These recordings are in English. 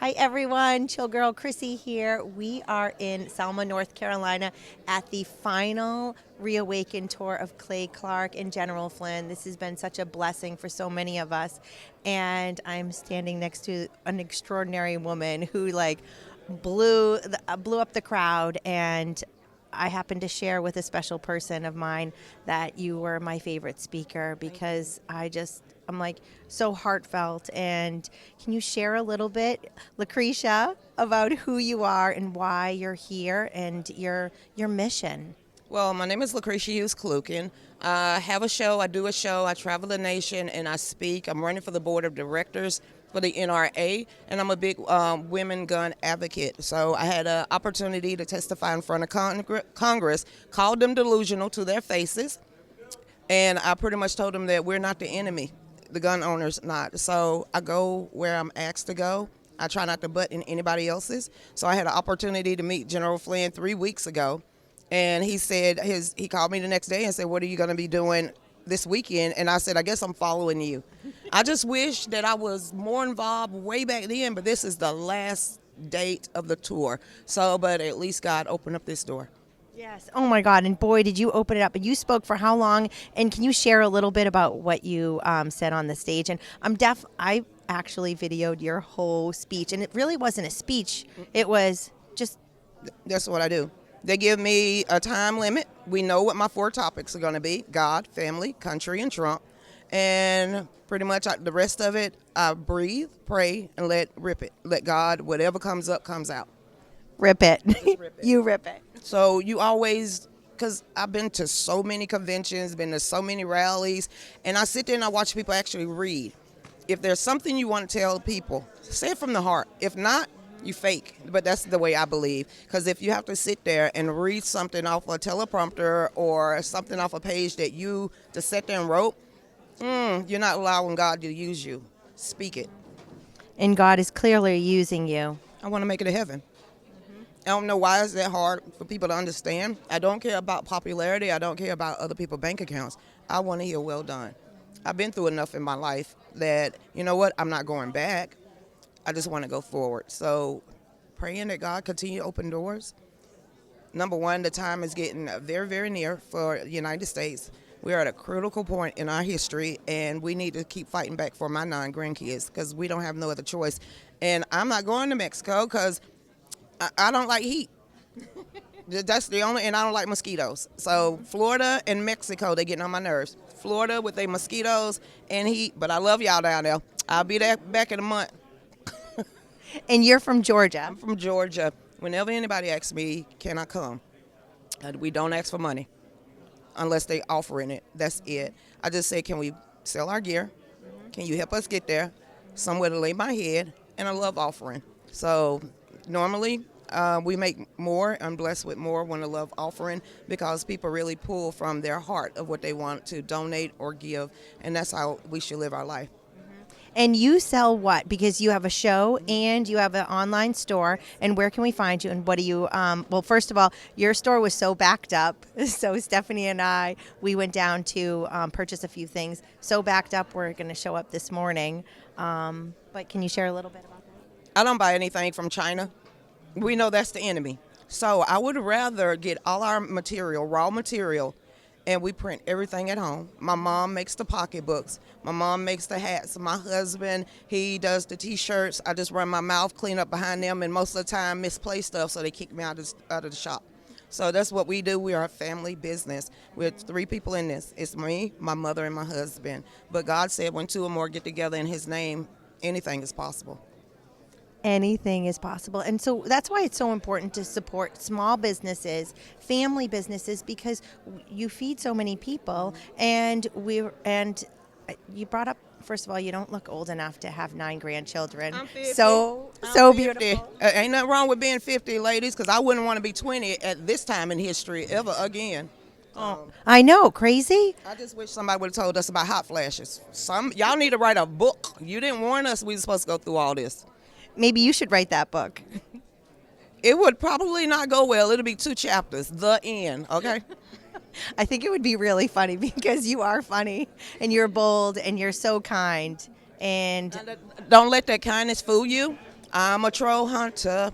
Hi everyone, Chill Girl Chrissy here. We are in Selma, North Carolina at the final ReAwaken tour of Clay Clark and General Flynn. This has been such a blessing for so many of us. And I'm standing next to an extraordinary woman who blew up the crowd, and I happened to share with a special person of mine that you were my favorite speaker because I'm like so heartfelt. And can you share a little bit, Lucretia, about who you are and why you're here and your mission? Well, my name is Lucretia Hughes. I have a show, I do a show, I travel the nation, and I speak. I'm running for the board of directors for the NRA, and I'm a big women gun advocate. So I had an opportunity to testify in front of Congress, called them delusional to their faces, and I pretty much told them that we're not the enemy, the gun owners not. So I go where I'm asked to go. I try not to butt in anybody else's. So I had an opportunity to meet General Flynn 3 weeks ago, and he called me the next day and said, "What are you going to be doing this weekend?" And I said, "I guess I'm following you." I just wish that I was more involved way back then, but this is the last date of the tour. So, but at least God opened up this door. Yes. Oh my God. And boy, did you open it up. And you spoke for how long? And can you share a little bit about what you said on the stage? And I actually videoed your whole speech, and it really wasn't a speech. It was just. That's what I do. They give me a time limit. We know what my 4 topics are going to be: God, family, country, and Trump. And pretty much the rest of it, I breathe, pray, and rip it. Let God, whatever comes up, comes out. Rip it. Rip it. You rip it. So you always, because I've been to so many conventions, been to so many rallies, and I sit there and I watch people actually read. If there's something you want to tell people, say it from the heart. If not, you fake. But that's the way I believe. Because if you have to sit there and read something off a teleprompter or something off a page that you just sat there and wrote, you're not allowing God to use you. Speak it. And God is clearly using you. I want to make it to heaven. I don't know why it's that hard for people to understand. I don't care about popularity. I don't care about other people's bank accounts. I want to hear well done. I've been through enough in my life that, you know what, I'm not going back. I just want to go forward. So praying that God continue to open doors. Number one, the time is getting very, very near for the United States. We're at a critical point in our history, and we need to keep fighting back for my 9 grandkids because we don't have no other choice. And I'm not going to Mexico because I don't like heat. That's the only, and I don't like mosquitoes. So Florida and Mexico, they getting on my nerves. Florida with their mosquitoes and heat, but I love y'all down there. I'll be there back in a month. And you're from Georgia. I'm from Georgia. Whenever anybody asks me, can I come? We don't ask for money unless they offering it. That's it. I just say, can we sell our gear? Can you help us get there? Somewhere to lay my head, and a love offering. So normally we make more. I'm blessed with more when a love offering because people really pull from their heart of what they want to donate or give, and that's how we should live our life. And you sell what? Because you have a show and you have an online store. And where can we find you? And what do you? Well, first of all, your store was so backed up. So Stephanie and we went down to purchase a few things. So backed up, we're going to show up this morning. But can you share a little bit about that? I don't buy anything from China. We know that's the enemy. So I would rather get all our material, raw material, and we print everything at home. My mom makes the pocketbooks. My mom makes the hats. My husband, he does the T-shirts. I just run my mouth clean up behind them, and most of the time misplace stuff, so they kick me out of the shop. So that's what we do. We are a family business. We're 3 people in this. It's me, my mother, and my husband. But God said when 2 or more get together in his name, anything is possible. Anything is possible. And so that's why it's so important to support small businesses, family businesses, because you feed so many people. And you brought up, first of all, you don't look old enough to have 9 grandchildren. I'm 50. So I'm 50. beautiful. Ain't nothing wrong with being 50, ladies, because I wouldn't want to be 20 at this time in history ever again. I know, crazy. I just wish somebody would have told us about hot flashes. Y'all need to write a book. You didn't warn us we were supposed to go through all this. Maybe you should write that book. It would probably not go well. It'll be 2 chapters, the end, okay? I think it would be really funny because you are funny and you're bold and you're so kind. And Don't let that kindness fool you. I'm a troll hunter.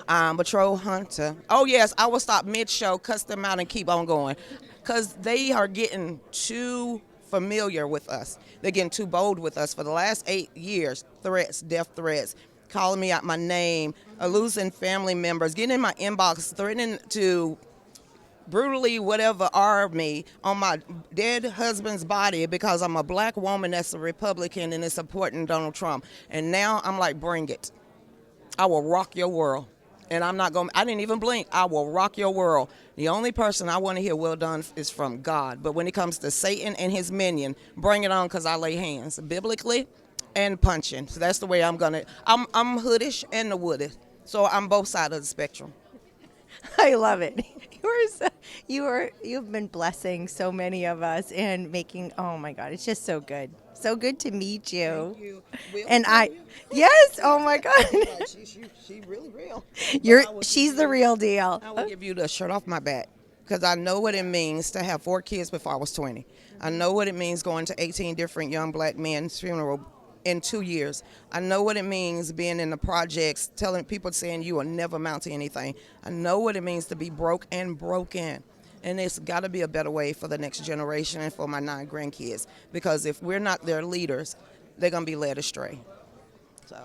I'm a troll hunter. Oh, yes, I will stop mid-show, cuss them out, and keep on going. Because they are getting too familiar with us. They're getting too bold with us. For the last 8 years, threats, death threats, calling me out my name, losing family members, getting in my inbox, threatening to brutally whatever are me on my dead husband's body because I'm a black woman that's a Republican and is supporting Donald Trump. And now I'm like, bring it. I will rock your world. And I'm not going, I didn't even blink. I will rock your world. The only person I want to hear well done is from God. But when it comes to Satan and his minion, bring it on because I lay hands biblically and punching. So that's the way I'm going to, I'm hoodish and the woodish. So I'm both sides of the spectrum. I love it. You've been blessing so many of us and making. Oh my God, it's just so good. So good to meet you. Thank you. Will And tell I, you? yes. Oh my God, Like, she really real. she's the real deal. I will give you the shirt off my back because I know what it means to have 4 kids before I was 20. I know what it means going to 18 different young black men's funeral in 2 years. I know what it means being in the projects, telling people saying you will never amount to anything. I know what it means to be broke and broken. And it's got to be a better way for the next generation and for my 9 grandkids. Because if we're not their leaders, they're going to be led astray. So.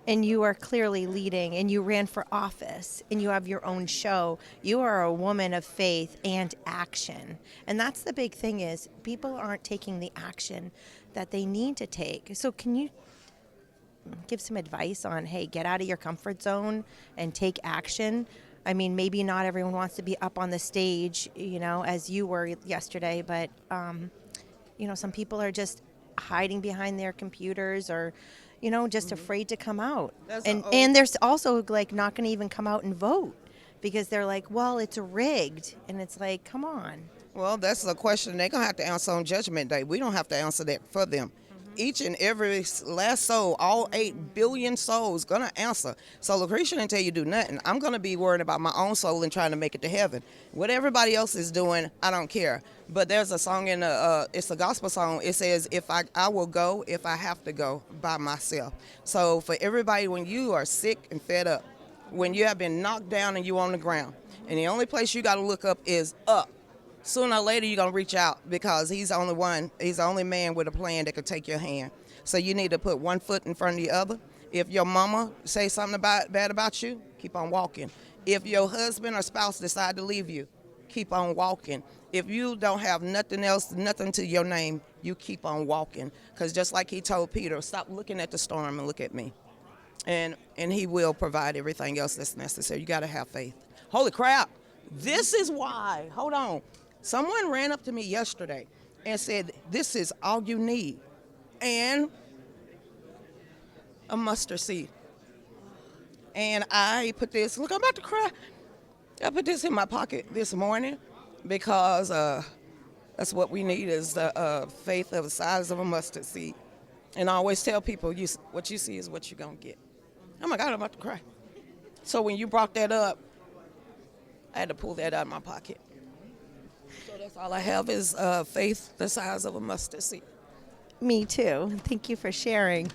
And you are clearly leading, and you ran for office, and you have your own show. You are a woman of faith and action. And that's the big thing is people aren't taking the action that they need to take. So can you give some advice on, hey, get out of your comfort zone and take action? I mean, maybe not everyone wants to be up on the stage, as you were yesterday, but, some people are just hiding behind their computers or, just afraid to come out. And there's also like not going to even come out and vote because they're like, well, it's rigged. And it's like, come on. Well, that's a question they're going to have to answer on Judgment Day. We don't have to answer that for them. Each and every last soul, all 8 billion souls, going to answer. So Lucretia didn't tell you to do nothing. I'm going to be worried about my own soul and trying to make it to heaven. What everybody else is doing, I don't care. But there's a song it's a gospel song. It says, I will go if I have to go by myself. So for everybody, when you are sick and fed up, when you have been knocked down and you're on the ground, and the only place you got to look up is up. Sooner or later, you're going to reach out because he's the only man with a plan that could take your hand. So you need to put one foot in front of the other. If your mama say something bad about you, keep on walking. If your husband or spouse decide to leave you, keep on walking. If you don't have nothing else, nothing to your name, you keep on walking. Because just like he told Peter, stop looking at the storm and look at me. And he will provide everything else that's necessary. You got to have faith. Holy crap. This is why. Hold on. Someone ran up to me yesterday and said, this is all you need. And a mustard seed. And I put this, look, I'm about to cry. I put this in my pocket this morning because that's what we need is the faith of the size of a mustard seed. And I always tell people, what you see is what you're going to get. Oh my God, I'm about to cry. So when you brought that up, I had to pull that out of my pocket. So that's all I have is faith the size of a mustard seed. Me too. Thank you for sharing.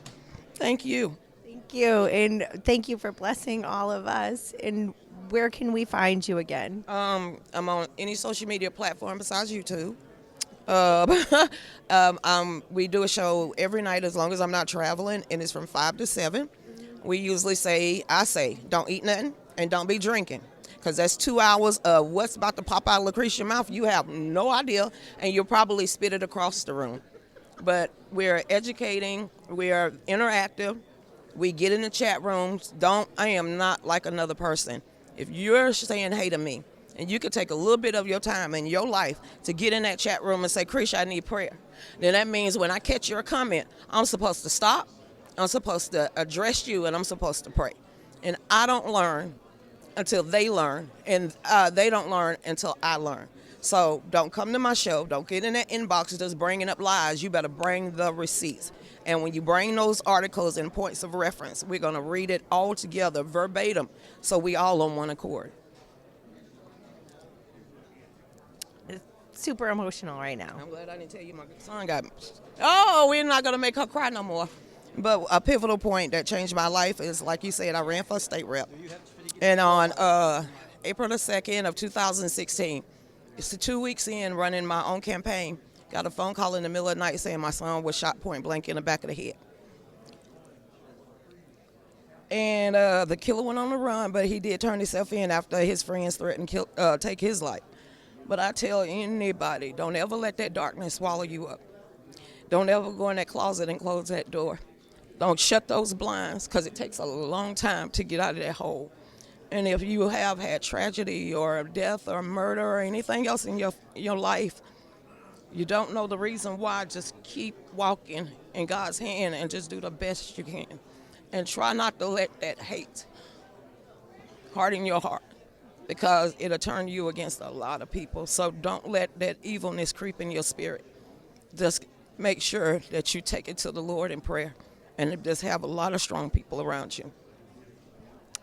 Thank you. Thank you. And thank you for blessing all of us. And where can we find you again? I'm on any social media platform besides YouTube. We do a show every night as long as I'm not traveling, and it's from 5 to 7. We usually I say, don't eat nothing and don't be drinking. Because that's 2 hours of what's about to pop out of Lucretia's mouth. You have no idea, and you'll probably spit it across the room. But we're educating, we are interactive, we get in the chat rooms. I am not like another person. If you're saying hey to me, and you could take a little bit of your time in your life to get in that chat room and say, Krisha, I need prayer, then that means when I catch your comment, I'm supposed to stop, I'm supposed to address you, and I'm supposed to pray. And I don't learn until they learn, and they don't learn until I learn. So don't come to my show. Don't get in that inbox just bringing up lies. You better bring the receipts. And when you bring those articles and points of reference, we're going to read it all together, verbatim, so we all on one accord. It's super emotional right now. I'm glad I didn't tell you my son got... Oh, we're not going to make her cry no more. But a pivotal point that changed my life is, like you said, I ran for state rep. And on April the 2nd of 2016, it's the 2 weeks in running my own campaign, got a phone call in the middle of the night saying my son was shot point blank in the back of the head. And the killer went on the run, but he did turn himself in after his friends threatened to take his life. But I tell anybody, don't ever let that darkness swallow you up. Don't ever go in that closet and close that door. Don't shut those blinds, because it takes a long time to get out of that hole. And if you have had tragedy or death or murder or anything else in your life, you don't know the reason why, just keep walking in God's hand and just do the best you can. And try not to let that hate harden your heart, because it'll turn you against a lot of people. So don't let that evilness creep in your spirit. Just make sure that you take it to the Lord in prayer, and just have a lot of strong people around you.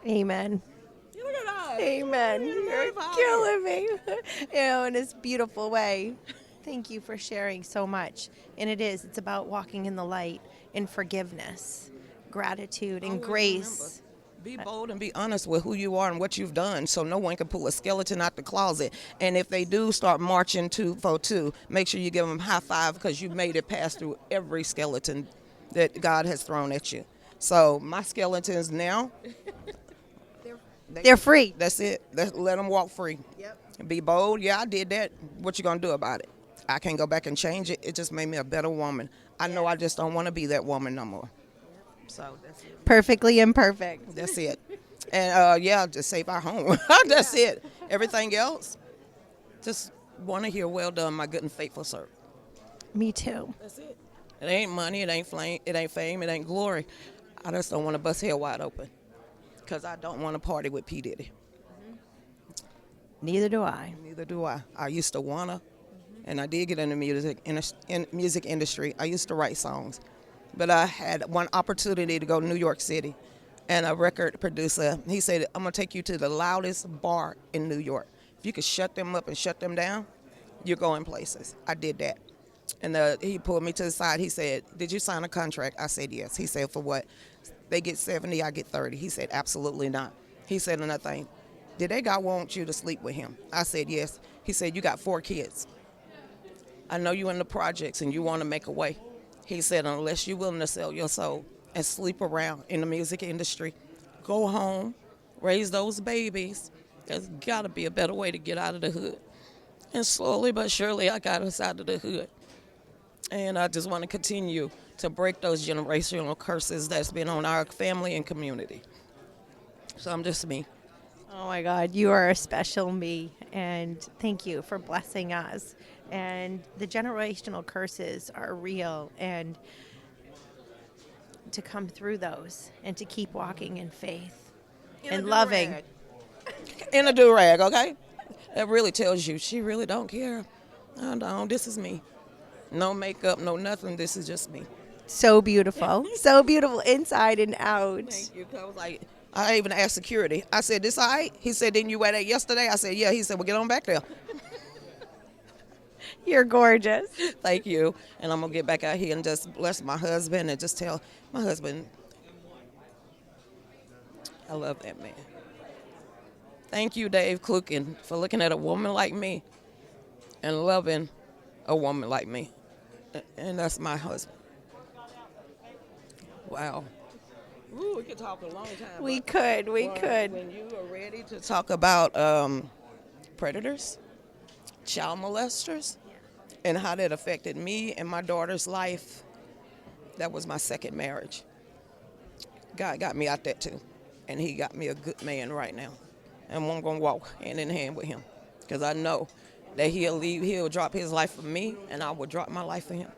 Amen. Look at us. Amen. You're killing me. In this beautiful way. Thank you for sharing so much. And it's about walking in the light, and forgiveness, gratitude, and grace. Remember, be bold and be honest with who you are and what you've done, so no one can pull a skeleton out the closet. And if they do start marching 2-4-2, make sure you give them a high five, because you made it pass through every skeleton that God has thrown at you. So my skeletons now, They're free. that's it. Let them walk free. Yep. Be bold. Yeah, I did that. What you gonna do about it? I can't go back and change it. It just made me a better woman. I know I just don't want to be that woman no more. So that's it. Perfectly imperfect. That's it. And just save our home. That's it. Everything else, just want to hear, well done, my good and faithful servant. Me too. That's it. It ain't money, it ain't fame, it ain't glory. I just don't want to bust hell wide open, because I don't want to party with P. Diddy. Neither do I. Neither do I. I used to wanna, and I did get in the music industry. I used to write songs, but I had one opportunity to go to New York City, and a record producer, he said, I'm gonna take you to the loudest bar in New York. If you could shut them up and shut them down, you're going places. I did that. And he pulled me to the side. He said, did you sign a contract? I said, yes. He said, for what? They get 70, I get 30. He said, absolutely not. He said another thing. Did that guy want you to sleep with him? I said, yes. He said, you got 4 kids. I know you in the projects and you want to make a way. He said, unless you're willing to sell your soul and sleep around in the music industry, go home, raise those babies. There's got to be a better way to get out of the hood. And slowly but surely, I got us out of the hood. And I just want to continue to break those generational curses that's been on our family and community. So I'm just me. Oh my God, you are a special me, and thank you for blessing us. And the generational curses are real, and to come through those and to keep walking in faith and loving. In a do-rag, okay? That really tells you she really don't care. Oh, no, this is me. No makeup, no nothing. This is just me. So beautiful. So beautiful inside and out. Thank you. I was like, I even asked security. I said, this all right? He said, didn't you wear that yesterday? I said, yeah. He said, well, get on back there. You're gorgeous. Thank you. And I'm going to get back out here and just bless my husband and just tell my husband, I love that man. Thank you, Dave Klukin, for looking at a woman like me and loving a woman like me. And that's my husband. Wow. Ooh, we could talk a long time. We could. When you are ready to talk about predators, child molesters, and how that affected me and my daughter's life, that was my second marriage. God got me out there too. And he got me a good man right now. And I'm going to walk hand in hand with him, because I know that he'll drop his life for me, and I will drop my life for him.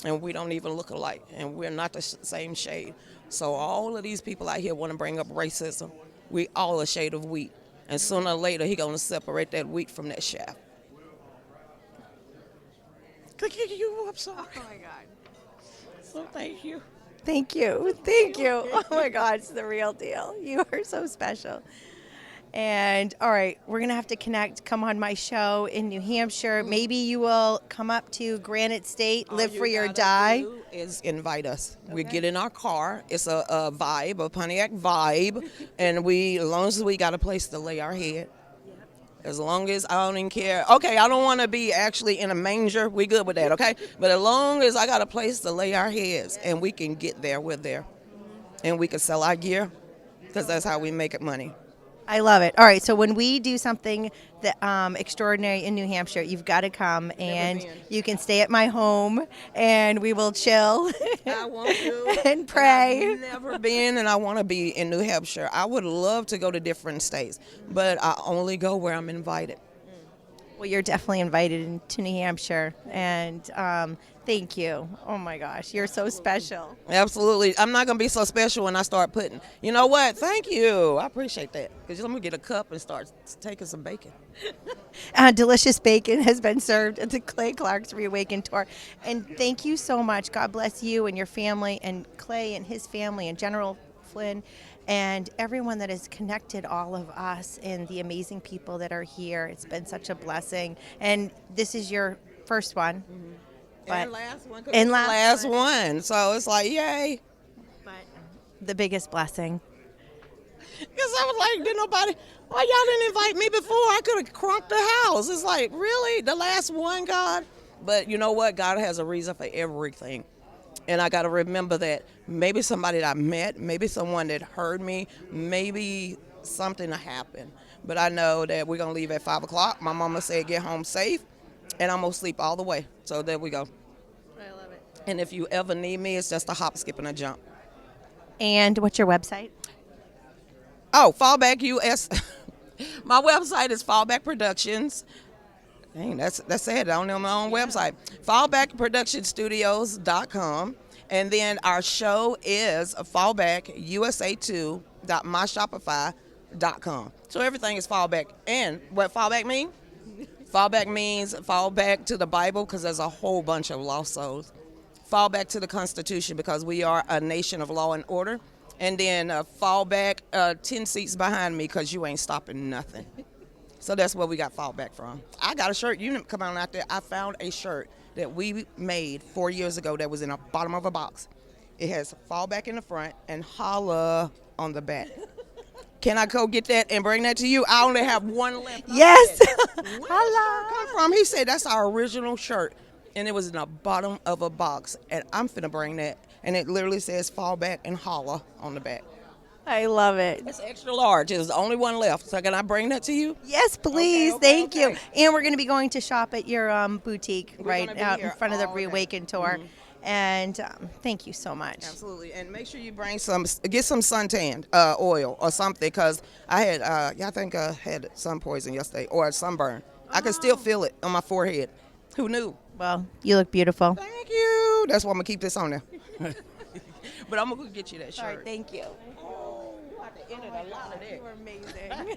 And we don't even look alike, and we're not the same shade. So all of these people out here want to bring up racism. We all a shade of wheat, and sooner or later he going to separate that wheat from that shaft. I'm sorry. Oh my God. So thank you. Thank you. Thank you. Oh my God, it's the real deal. You are so special. And all right, we're going to have to connect, come on my show in New Hampshire. Maybe you will come up to Granite State, live for your die. Is invite us. We get in our car. It's a vibe, a Pontiac vibe, and as long as we got a place to lay our head. As long as I don't even care. Okay, I don't want to be actually in a manger. We good with that, okay? But as long as I got a place to lay our heads and we can get there, we're there. And we can sell our gear because that's how we make it money. I love it. All right, so when we do something that extraordinary in New Hampshire, you've got to come, and you can stay at my home, and we will chill. I want to. And pray. And I've never been, and I want to be in New Hampshire. I would love to go to different states, but I only go where I'm invited. Well, you're definitely invited to New Hampshire, and thank you. Oh my gosh, you're so special. Absolutely. I'm not going to be so special when I start putting, you know what? Thank you. I appreciate that. Because I'm going to get a cup and start taking some bacon. Delicious bacon has been served at the Clay Clark's ReAwaken tour. And thank you so much. God bless you and your family, and Clay and his family, and General Flynn, and everyone that has connected all of us, and the amazing people that are here. It's been such a blessing. And this is your first one. Mm-hmm. But, and last one. And last one. So it's like, yay. But the biggest blessing. Because I was like, why y'all didn't invite me before? I could have crunked the house. It's like, really? The last one, God? But you know what? God has a reason for everything. And I got to remember that maybe somebody that I met, maybe someone that heard me, maybe something happened. But I know that we're going to leave at 5 o'clock. My mama said get home safe, and I'm going to sleep all the way. So there we go. I love it. And if you ever need me, it's just a hop, skip, and a jump. And what's your website? Oh, Fallback US. My website is Fallback Productions. Dang, that's it. I don't know my own website. Fallbackproductionstudios.com. And then our show is fallbackusa2.myshopify.com. So everything is fallback. And what fallback mean? Fallback means fall back to the Bible, because there's a whole bunch of lost souls. Fall back to the Constitution, because we are a nation of law and order. And then fall back 10 seats behind me, because you ain't stopping nothing. So that's where we got Fallback from. I got a shirt. You come on out there. I found a shirt that we made 4 years ago that was in the bottom of a box. It has Fallback in the front and Holla on the back. Can I go get that and bring that to you? I only have one left. Yes. Where did the shirt come from? He said that's our original shirt, and it was in the bottom of a box. And I'm finna bring that, and it literally says Fallback and Holla on the back. I love it. It's extra large. It's the only one left. So can I bring that to you? Yes, please. Thank you. And we're going to be going to shop at your boutique right out in front of the ReAwaken tour. Mm-hmm. And thank you so much. Absolutely. And make sure you get some suntan oil or something, because I had, I think I had sun poison yesterday, or a sunburn. I can still feel it on my forehead. Who knew? Well, you look beautiful. Thank you. That's why I'm going to keep this on there. But I'm going to get you that shirt. All right, thank you. Oh, I have to edit a lot of that. You're amazing.